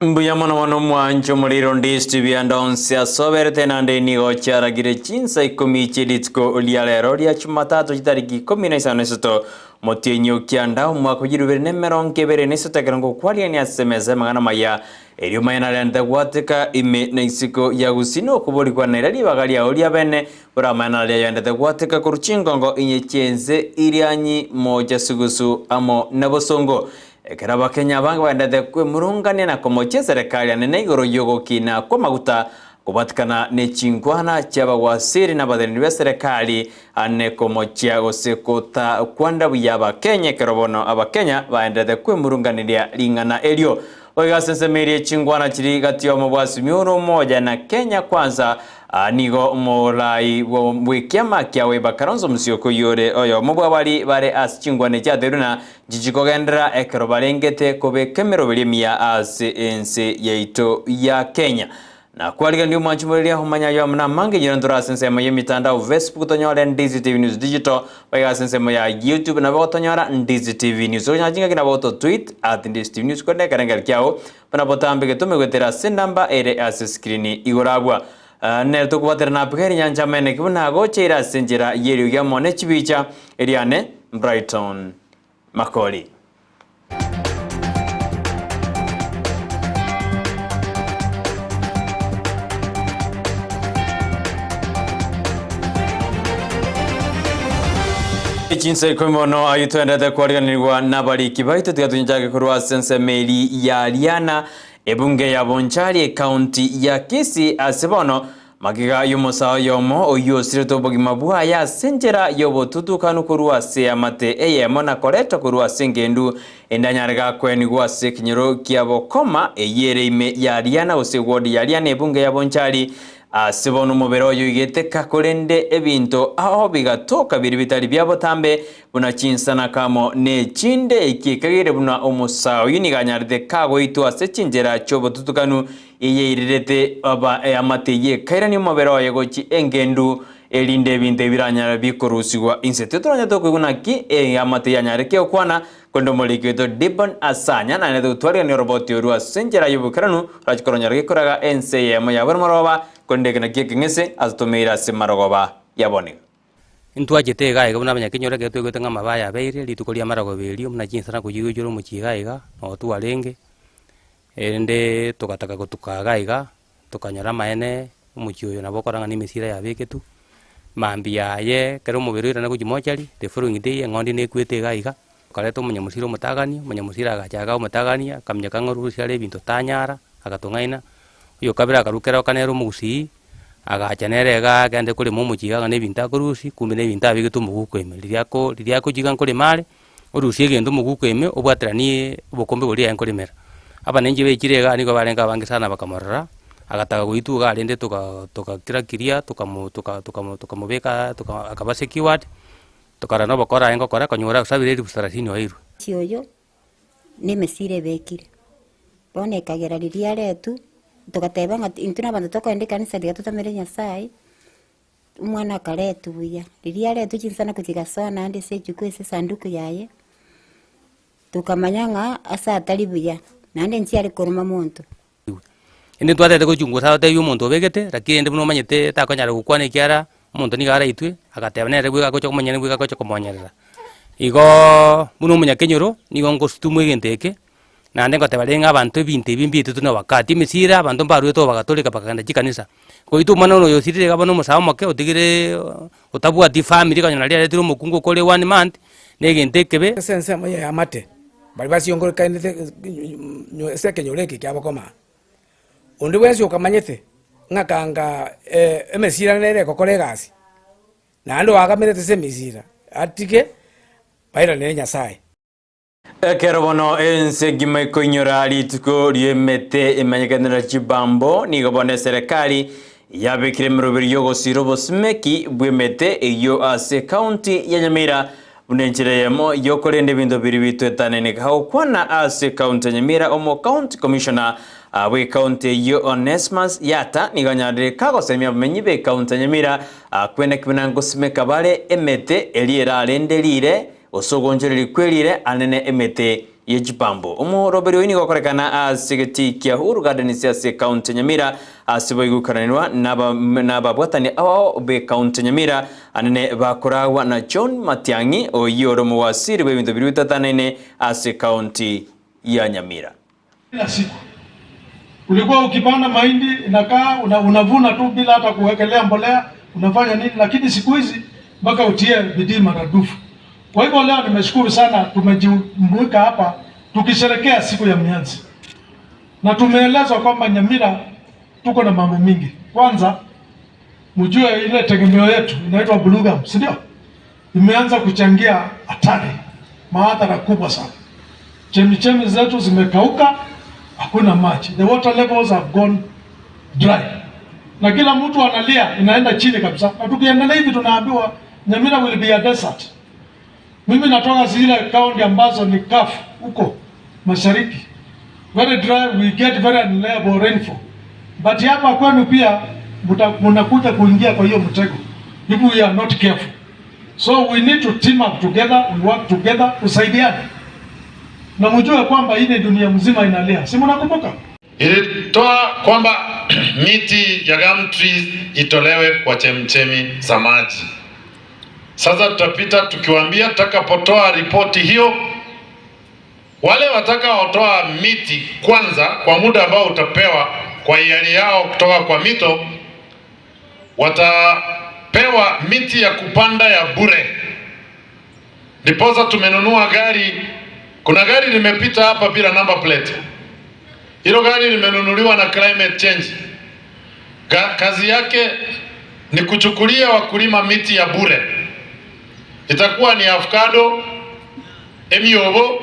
Mbuya mono mwancho muliro Ndizi and onsia soberete nande nigo charagire Chinsa Ikomi cheditko ulialero lya Jumatatu chitariki 15 motienyo kianda umwaka ujirubere nemeronke bere nesotekerango kwalia ni asemeze magana maya elio mayana lenda gwateka ime na isiko ya Gusii no kubuli kwa nairali bagalia olia bene ura mayana lya yanda gwateka kuruchingongo inye chenze irianyi moja sugusu amo nabosongo ekera bakenya banga bandade kwe murungane na komoche serikali anene igoro yogo kina kwa maguta kubatikana ne chingwana chaba wasiri na badeni be serikali ane komoche osekota kwanda buyaba Kenya kerobono abakenya bandade kwe murunganiria lingana elio oigasensemerie chingwana chiri gati yo mubwasi miuro moja na Kenya kwanza nigo morai wikiama kiawe bakaronzo musioko yore oyo mubwa bali bare as chingwane chateruna jijikogendera ekero barengete kobe kemero bilimia as ense yeito ya Kenya na kwaliga ndio mwanchumulia humanya yo mna mange jirandura sensema ya mitandao Facebook tonyora Ndizi TV News Digital baiga sensema ya YouTube na boto tonyora Ndizi TV News so nyajinga kina boto tweet @Ndizi TV News kone karengal kyao pana botambe ke tumegwetera sendamba ere as screen igoragwa nerto kubatera na pekeri nyanja mene kibuna gochera senjera yerio ya mone chibicha eriane Brighton Makori Chinsa Ikomi no ayitwenda kwariganirwa nabari kibaito tugatunjage kurwa sense meli ya Liana ebunge ya Bonchari county ya Kisii asebono magiga yomosa yomo oyo sireto bogima bwa ya senjera yobo tutukanu kurwa se amate eyemo na koreto kurwa sengendu endanyarga kweni gwa sekinyero kiabo koma eyere ime ya Liana osegodi ya Liana ebunge ya Bonchari asebono mubero yugete kakolende ebinto aho bigatoka biri bitali byabo tambe buna Chinsa na kamo ne chinde ikikagire buna omusao yiniganyarde kago itu asechinjera chobo tutukanu iyeirete aba amateye kairani mubero yegochi engendu elinde binte biranyara bikorusigwa insetetoranya to kuguna ki amateye anyare ke okwana kondo molikito dibon asanya na nedo twari ni roboti orua senjera yubukaranu rajkoronyara gikoraga NCM ya barmaroba konde kana kekengese azutumira simarogoba yabone intwajete gaiga buna banyakinyora ke twegete ngama baya beire litukolia marago belio muna Chinsa na kujigujuro muchigaiga otu alenge ende tukataka kutuka gaiga tukanyara maene umuchioyo nabokoranga ni misira ya beketu mambia ye kero mubirira na kujimochari the following day ngondi ne kwete gaiga kaleto munyamusiro munyamusira agachaga umutagania kamnyaka nguru cyale bintu tanyara agatungaina uyo kabira akarukera kanero Gusii agachanerega gande kuri mumuchiga ne binta kurusi kumene binta bigetu mugukweme liriako jiga nkore mare urusi gendo mugukweme obwatrani ubukombe buri yankorimera aba nenje bekirega niko barenga bange sana bakamorora agataka guituga arende tukakira tukamubeka akabase keyword tukara no bakora engo kora konyora usabire kustarasini wairu cioyo nemesire bekire bone kagera liria letu tukateba ngati intuna bantu tokwende kanisa ligatutamire Nyasaye umwana kaletu buya liria letu Chinsa na kutiga sona ande sejuko ese sanduku yaye tukamanyanga asa atali buya nande nchiari koruma muntu ende twatete kuchungusa te yumuntu begete rakende buno manyete takonyara gukwane kiara umuntu ni gara itwe agateba nere bwiga gocho kumanyene bwiga gocho kumonyerera igo buno munyakenyoro nigo ngostumwe genteke nande ngoteba lenga abantu ebinte bimbite tuna wakati misira abantu mbaru to bagatolika bakaganda chikanisa koitu mwana no yosirire gabano musao make otigire otabwa di family kanyana lia letiro mukungu kole 1 month negenteke be sense moya ya mate bali basi yongore kainde sekenyoreke kyabakoma undi wensi ukamanyete ngakanga emesira nere kokolegasi nando akamere tese misira atike baira ne Nyasaye kerobono ense gime konyora lituko liemete emanyakanira chibambo nigobone serikali yabekire mrobiri yogo sirobo smeki bwemete eyo ase county ya Nyamira bunenchire yemo yokorende bindo biri bitwetanene kaho kwana ase county ya Nyamira omo county commissioner we county yo Onesmus yata niganyare kago semia menyibe county ya Nyamira kwene kibinango smeka bare emete eliera alendelire osogonjere likwelire anene emete yejipambo umuroberi wini gokorekana asigeti kia Uhuru Garden cia County Nyamira asibo igukananirwa n'ababwatani abo be County Nyamira anene bakoragwa na John Matiang'i oyoro muwasiri w'ebintu biri bitatanene ase County ya Nyamira. Kila siku ulikuwa ukipanda mahindi inakaa unavuna tu bila hata kuwekelea mbolea, unafanya nini, lakini siku hizi mpaka utie bidii maradufu. Kwa hivyo leo nimeshukuru sana, tumejumuika hapa tukisherekea siku ya mianzi. Na tumeelezwa kwamba Nyamira tuko na mambo mingi. Kwanza mjue ile tegemeo yetu inaitwa Blue Gum, si ndio? Imeanza kuchangia hatari, madhara kubwa sana. Chemichemi zetu zimekauka, hakuna maji. The water levels have gone dry. Na kila mtu analia, inaenda chini kabisa. Na tukiendelea hivi tunaambiwa Nyamira will be a desert. Mimi natoka zile kaunti ambazo ni kafu huko mashariki. Very dry, we get very unreliable rainfall. But hapa kwenu pia mnakuja kuingia kwa hiyo mtego if we are not careful. So we need to team up together, we work together, tusaidiane. Na mjue kwamba hii dunia mzima inalia. Si mnakumbuka? Ilitoa kwamba miti ya gum trees itolewe kwa chemchemi za maji. Sasa tutapita tukiwaambia tutakapotoa ripoti hiyo, wale watakaotoa miti kwanza kwa muda ambao utapewa kwa hiari yao kutoka kwa mito, watapewa miti ya kupanda ya bure. Ndiposa tumenunua gari. Kuna gari limepita hapa bila number plate. Hilo gari limenunuliwa na climate change. Kazi yake ni kuchukulia wakulima miti ya bure. Itakuwa ni avocado, emiobo.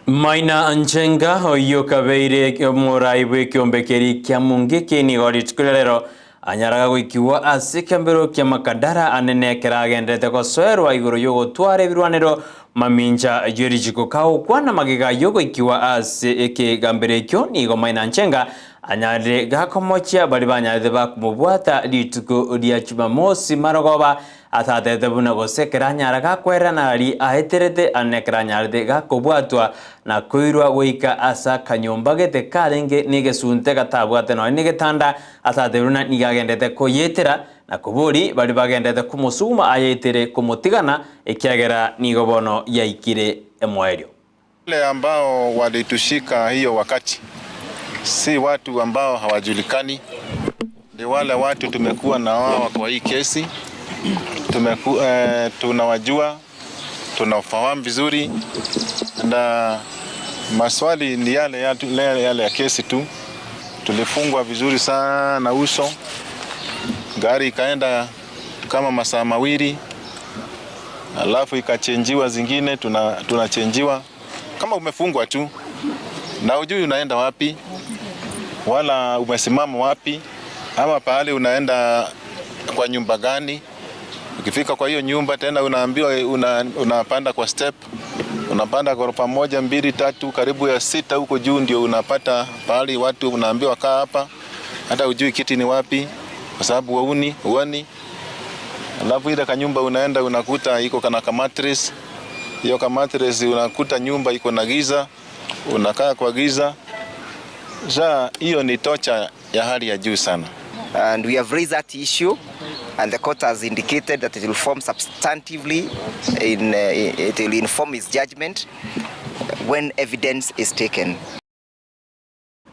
Maina Nchenga oyo kabeire moraiwe kiombekeri kia mungiki ni goritukulero anyaraga gwikiwa ase kambero kia makadara anene keragendete gosoerwa iguru yo gotware birwanero maminja yerijiko kao kwana magiga yo gwikiwa ase ekigambere kyo ni go Maina Nchenga anyare gakomochia bali banyare bakumubwata lituko ria Jumamosi marogoba atatete buna gosekera nyaraga kwerana ari aheterete anekera nyarde gakobwatwa na koirwa goika asa kanyomba gete karenge nigesunte gatabwate no nigetanda atate buna nigagendete koyetera na kuburi bali bagendete kumusuma ayetere kumutigana ekiagera nigobono yaikire emwerio. Wale ambao walitushika hiyo wakati si watu ambao hawajulikani, ni wale watu tumekuwa na wao kwa hii kesi. Tunawajua, tunafahamu vizuri, na maswali ni yale ya kesi tu. Tulifungwa vizuri sana uso, gari ikaenda kama masaa mawili, alafu ikachenjiwa zingine, tunachenjiwa kama umefungwa tu na hujui unaenda wapi wala umesimama wapi ama pahali unaenda kwa nyumba gani. Ukifika kwa hiyo nyumba tena unaambiwa unapanda kwa step, unapanda ghorofa 1, 2, 3 karibu ya 6 huko juu ndio unapata pahali watu unaambiwa kaa hapa, hata hujui kiti ni wapi kwa sababu uani. Alafu ile kanyumba unaenda unakuta iko kana mattress, hiyo kama mattress unakuta nyumba iko na giza, unakaa kwa giza. Hiyo ni tocha ya hali ya juu sana. And we have raised that issue, and the court has indicated that it will form substantively it will inform its judgment when evidence is taken.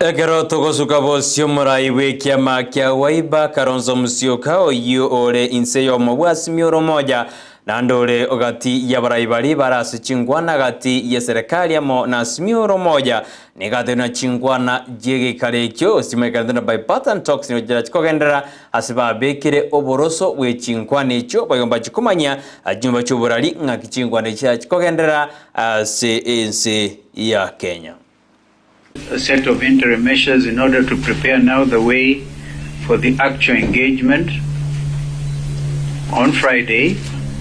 Ekero togosuka bosio moraiwe kiama kia waiba karonzo musioka oyo ore inseyo mabwasi mioro moja na ndore ogati ya baraibari barasi chingwana gati ya serikali amo na simioro moja negate na chingwana jege karekyo simekandana by pattern talks ni jira chikogendera asiba bekire oboroso we chingwana echo bayomba chikumanya ajumba chuburali ngaki chingwana cha chikogendera CNC ya Kenya. A set of interim measures in order to prepare now the way for the actual engagement on Friday,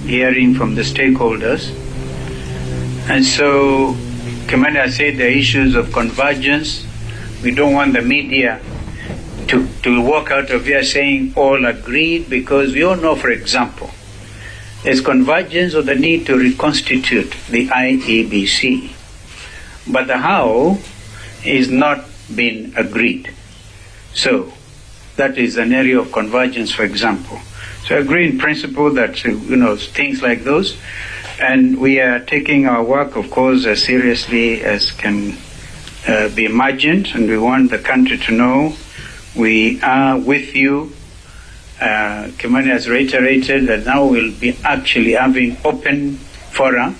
hearing from the stakeholders. And so, Commander said the issues of convergence, we don't want the media to walk out of here saying all agreed, because we all know, for example, there's convergence of the need to reconstitute the IEBC. but the how is not been agreed. So that is an area of convergence, for example. So I agree in principle that, things like those, and we are taking our work, of course, as seriously as can be imagined, and we want the country to know we are with you. Kimani has reiterated that now we'll be actually having open fora.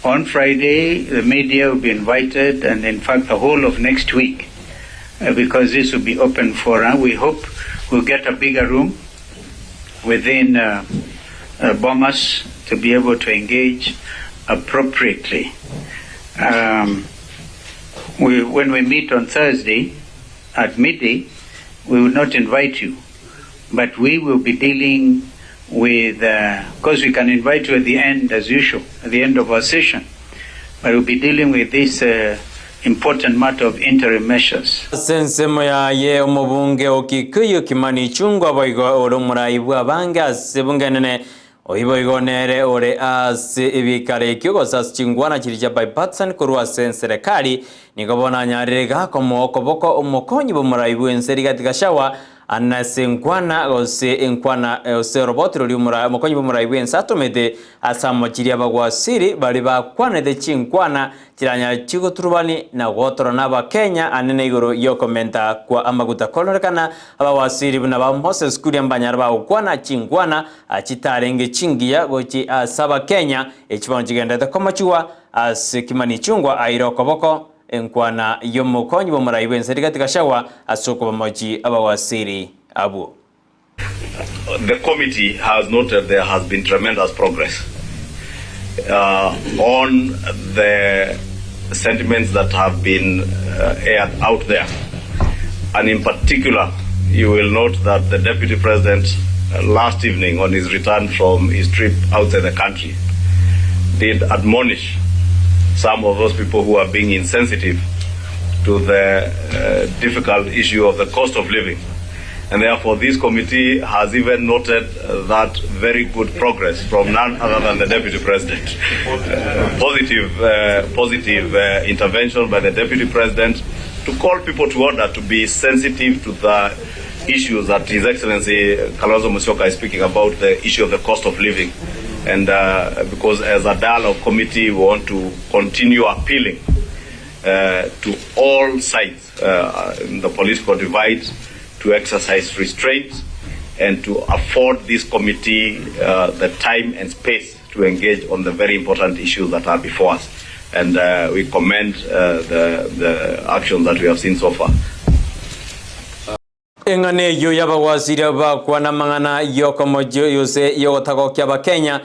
On Friday, the media will be invited, and in fact the whole of next week, because this will be open fora. We hope we'll get a bigger room within Bomas to be able to engage appropriately. When we meet on Thursday at midday, we will not invite you, but we will be dealing with, because we can invite you at the end as usual, at the end of our session, but we'll be dealing with this important matter of interim measures. Sensemo ya ye omubunge okikuyu Kimani Ichung'wah boigo oromuraibu abanga sebungenene oiboigo nere ore ase ibikare kyogosa chingwana chirija bypartisan kurwa serikali nikobona nyarega komo okoboko omokonyi bomuraibu enseri katika shawa anasengwana ose enkwana ose robotro liumura mokonyi bomuraibu ensatomete asamochiria bagwasiri bali bakwana de chinkwana kiranya chigo turubani na gotoro naba Kenya anene igoro yo komenta kwa amaguta kolorekana abawasiri na ba Moses kuri ambanyara ba ukwana chinkwana achitarenge chingiya gochi asaba Kenya echibanjigenda komachiwa as Kimani Ichung'wah airokoboko enkwana yomokonyi bomuraibu enseri katika shawa asoko bamoji abawasiri abu. The committee has noted there has been tremendous progress on the sentiments that have been aired out there, and in particular you will note that the Deputy President last evening on his return from his trip outside the country did admonish some of those people who are being insensitive to the difficult issue of the cost of living. And therefore this committee has even noted that very good progress from none other than the Deputy President. Positive intervention by the Deputy President to call people to order to be sensitive to the issues that His Excellency Kalonzo Musyoka is speaking about, the issue of the cost of living. And because as a dialogue committee we want to continue appealing to all sides in the political divide to exercise restraint and to afford this committee the time and space to engage on the very important issues that are before us. And we commend the actions that we have seen so far. Engane yo yaba waziri ba kwana mangana yoko mojo yose yogotako kyaba Kenya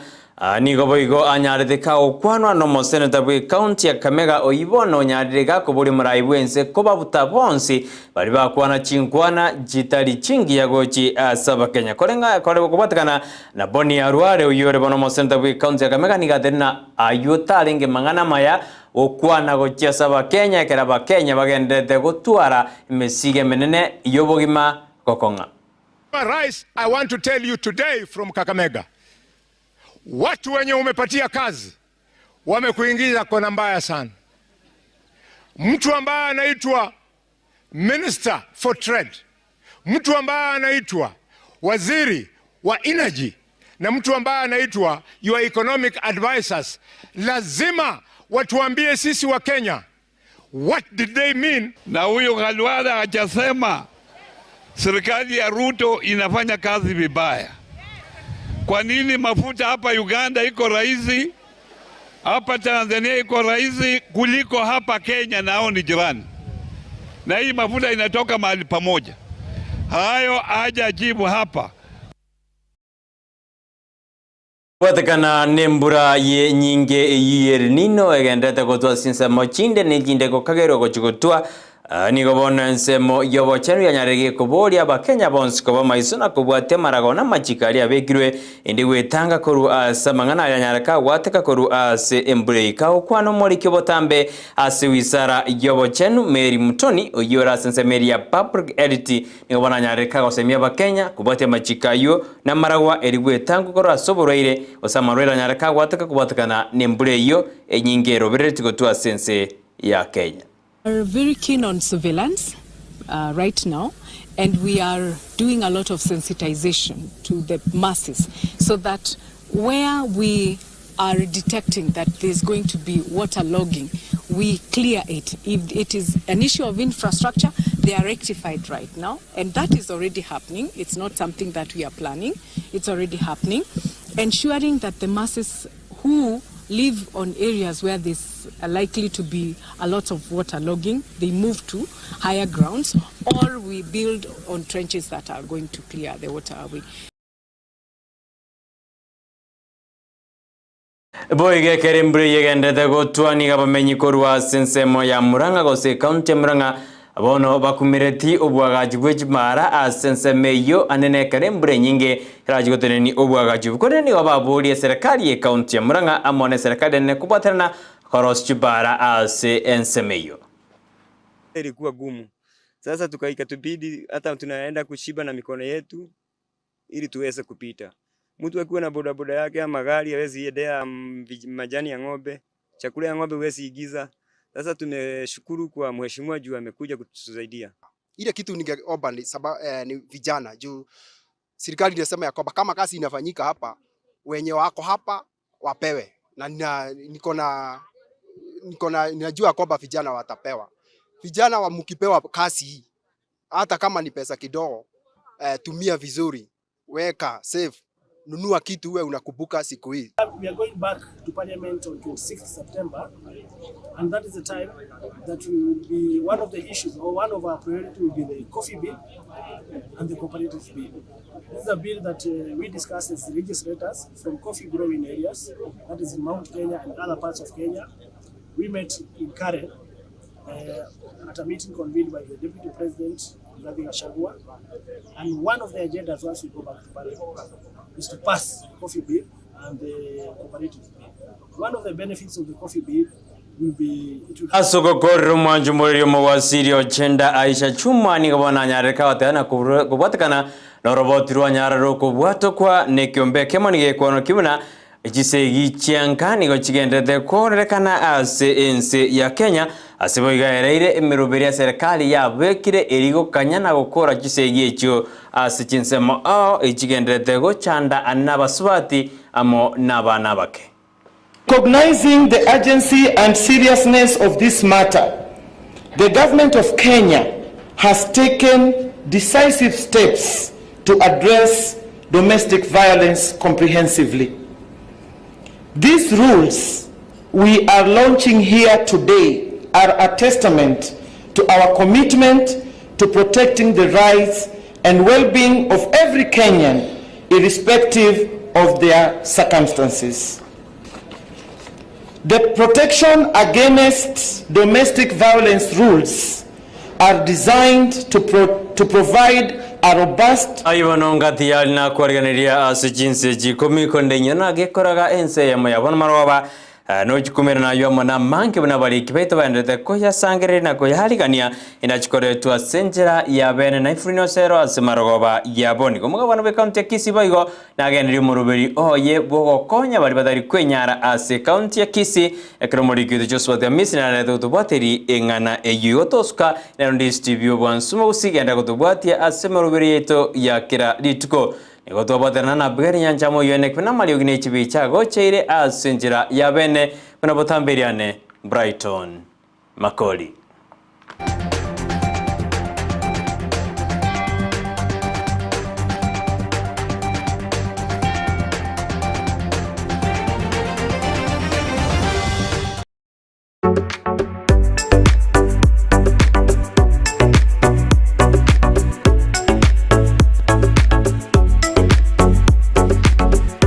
nigo boigo anyaretheka okwanwa no moseneta bwe county ya Kamega oibono nyaretheka kubuli muraibu ense koba butabonsi bali bakwana chinkwana jitali chingi ya gochi asaba Kenya kolenga kole kubatakana na boni ya ruare uyore bono moseneta bwe county ya Kamega nigaterina ayotalenge mangana maya okwana gochi asaba Kenya keraba Kenya bagendete gotwara mesige menene yobogima kokonga. Rais, I want to tell you today from Kakamega, watu wenye umepatia kazi wamekuingiza kona mbaya sana. Mtu ambaye anaitwa Minister for Trade, mtu ambaye anaitwa waziri wa energy, na mtu ambaye anaitwa your economic advisors, lazima watuambie sisi wa Kenya what did they mean. Na huyo Khalwala hajasema serikali ya Ruto inafanya kazi vibaya. Kwa nini mafuta hapa Uganda iko rahisi, hapa Tanzania iko rahisi kuliko hapa Kenya, nao ni jirani, na hii mafuta inatoka mahali pamoja? Hayo hajajibu hapa. Watakana nembura ye nyinge yiyeri nino egendete kutwa sinsa mochinde nijinde kokagero kochukutwa nigobona nsemo yobo chenu yanyarege kubori aba Kenya bonsi koba maisuna kubwate maragona machikali abekirwe indi wetanga koru samangana yanyaraka wateka koru ase embreika okwano mori kyobotambe ase wisara yobo chenu Mary Mutoni oyora sense Mary ya public edit nigobona nyareka gosemia aba Kenya kubwate machikayo na maragwa eriwetanga koru asoboroire osamarwera nyaraka wateka kubwatakana nembure yo enyingero bereti kotwa sense ya Kenya. We're very keen on surveillance right now, and we are doing a lot of sensitization to the masses so that where we are detecting that there's going to be waterlogging, we clear it. If it is an issue of infrastructure, they are rectified right now, and that is already happening. It's not something that we are planning. It's already happening, ensuring that the masses who live on areas where there's likely to be a lot of waterlogging, they move to higher grounds, or we build on trenches that are going to clear the water away. Boige kerembure yegendete gotwani abamenyi korwa sensemo ya Murang'a gose county Murang'a abono bakumireti obwagaji bw'ekimara asensemeyo anene kerembure nyinge rajigoteneni obwagaji bukoneni wababuli serikali ya county ya Murang'a amone serikali ne kubaterana koros chibara ase ensemeyo. Ilikuwa gumu. Sasa tukaikatubidi hata tunaenda kushiba na mikono yetu ili tuweze kupita. Mtu akiwa na bodaboda yake ama gari hawezi endea majani ya ng'ombe, chakula ya ng'ombe hawezi igiza. Sasa tumeshukuru kwa mheshimiwa juu amekuja kutusaidia. Ile kitu ningeomba ni vijana juu serikali inasema ya kwamba kama kazi inafanyika hapa wenye wako hapa wapewe, na ninajua kwamba vijana watapewa. Vijana wa mkipewa kazi hii hata kama ni pesa kidogo, tumia vizuri, weka save, nunua kitu uwe unakumbuka siku hii. We are going back to Parliament on 26th September, and that is the time that will be one of the issues, or one of our priority will be the coffee bill and the cooperative bill. This is a bill that we discussed as legislators from coffee growing areas, that is in Mount Kenya and other parts of Kenya. We met in Karen at a meeting convened by the Deputy President, and one of the agendas once we go back to Parliament is to pass the coffee bill and the cooperative bill. One of the benefits of the coffee bill will be asogokoro mwanjumuri mawasiri ochenda Aisha Chuma ni gabana nyareka watana kubatakana na roboti rwa nyararo kubwato kwa nekiombe kemonige kono kibuna gisegi chiankani go chigendete korekana ase ense ya Kenya asiboigaereire emirubiri ya serikali yabekire erigo kanyana gukora gisegi echo ase chinsemo echigendete go chanda anabaswati amo nabana bake. Recognizing the urgency and seriousness of this matter, the government of Kenya has taken decisive steps to address domestic violence comprehensively. These rules we are launching here today are a testament to our commitment to protecting the rights and well-being of every Kenyan, irrespective of their circumstances. The protection against domestic violence rules are designed to provide a robust Ayvanongati yalina kuarganiria ase Chinsa Ikomi kondenyana gekoraga ense ya moyabon marwaba no chikumira na yo mona manke bana bali kibeto bandete ko ya sangere na ko yaligania inachikore tu asenjera ya bene na ifrino sero ase marwaba ya boni komuga bana be county ya Kisii baigo na generi muruberi oye bogo konya bali badari kwenyara ase county ya Kisii ekromori kido Joshua ya misina na to bateri engana eyotoska na Ndizi TV bwansumo usigenda kutubwatia ase muruberi yeto ya kira dituko Nigoto batana na bgeri nyanchamo yone kuna mali ogine chibicha gocheire asenjira ya bene kuna botamberiane Brighton Makori.